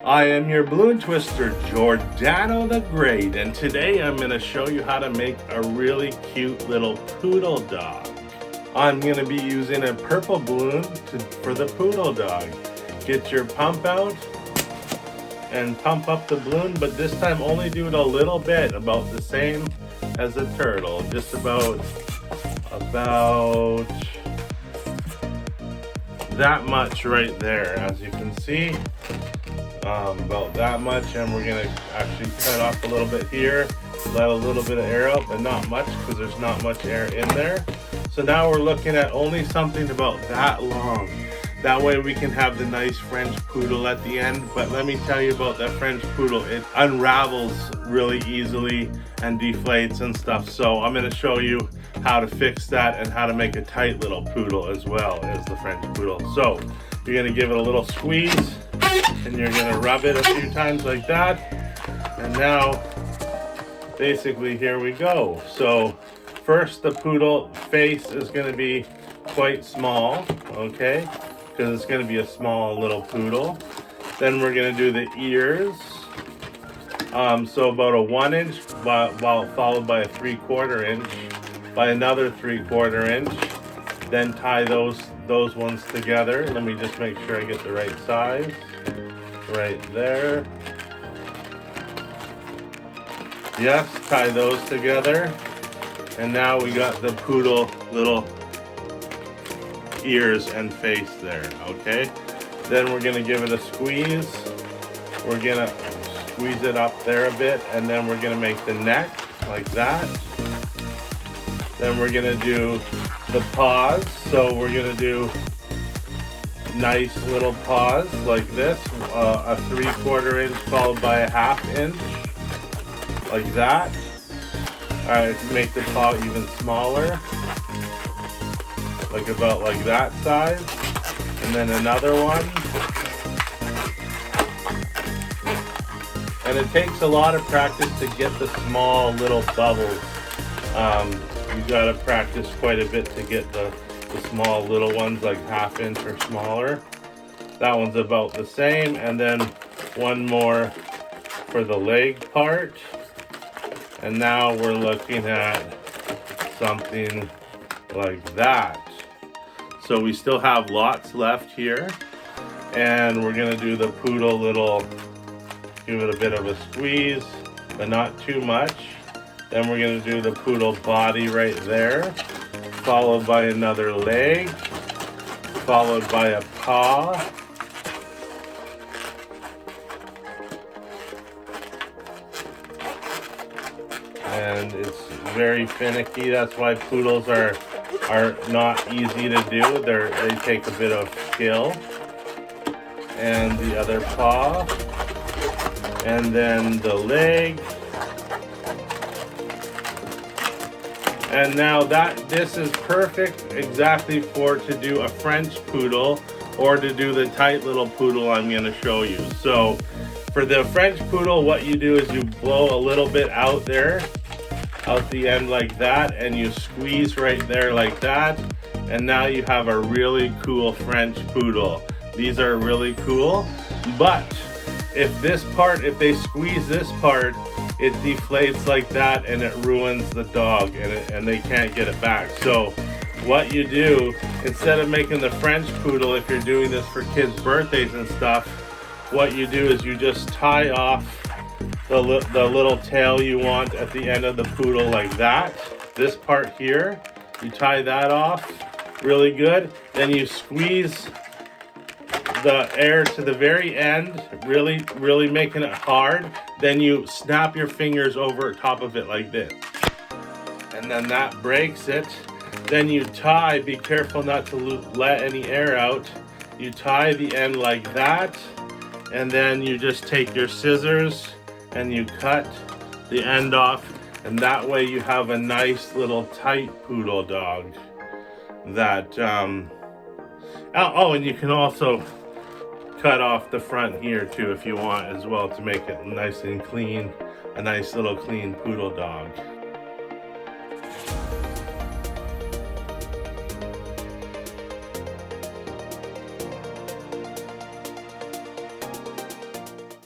I am your balloon twister, Giordano the Great, and today I'm going to show you how to make a really cute little poodle dog. I'm going to be using a purple balloon for the poodle dog. Get your pump out and pump up the balloon, but this time only do it a little bit, about the same as a turtle, just about that much right there, as you can see. About that much, and we're gonna actually cut off a little bit here, let a little bit of air out, but not much because there's not much air in there. So now we're looking at only something about that long. That way we can have the nice French poodle at the end. But let me tell you about that French poodle. It unravels really easily and deflates and stuff. So I'm gonna show you how to fix that and how to make a tight little poodle as well as the French poodle. So you're gonna give it a little squeeze and you're gonna rub it a few times like that. And now basically here we go. So first, the poodle face is gonna be quite small, okay? Because it's gonna be a small little poodle. Then we're gonna do the ears. So about a 1 inch, followed by a 3/4 inch, by another 3/4 inch. Then tie those ones together. Let me just make sure I get the right size. Right there. Yes, tie those together. And now we got the poodle little ears and face there, okay? Then we're gonna give it a squeeze. We're gonna squeeze it up there a bit, and then we're gonna make the neck like that. Then we're gonna do the paws. So we're gonna do nice little paws like this, a 3/4 inch followed by a 1/2 inch, like that. Alright, make the paw even smaller, about like that size, and then another one. And it takes a lot of practice to get the small little bubbles. You gotta practice quite a bit to get the small little ones, like 1/2 inch or smaller. That one's about the same. And then one more for the leg part. And now we're looking at something like that. So we still have lots left here. And we're gonna do the poodle little, give it a bit of a squeeze, but not too much. Then we're gonna do the poodle body right there, followed by another leg, followed by a paw. And it's very finicky. That's why poodles are not easy to do. They take a bit of skill. And the other paw, and then the leg. And now this is perfect exactly to do a French poodle or to do the tight little poodle I'm going to show you. So for the French poodle, what you do is you blow a little bit out there, out the end like that, and you squeeze right there like that. And now you have a really cool French poodle. These are really cool, but if they squeeze this part, it deflates like that and it ruins the dog, and they can't get it back. So what you do, instead of making the French poodle, if you're doing this for kids' birthdays and stuff, what you do is you just tie off the little tail you want at the end of the poodle like that. This part here, you tie that off really good. Then you squeeze the air to the very end, really making it hard. Then you snap your fingers over top of it like this, and then that breaks it. Then you tie, be careful not to let any air out. You tie the end like that, and then you just take your scissors and you cut the end off, and that way you have a nice little tight poodle dog that oh, and you can also cut off the front here too if you want as well, to make it nice and clean, a nice little clean poodle dog.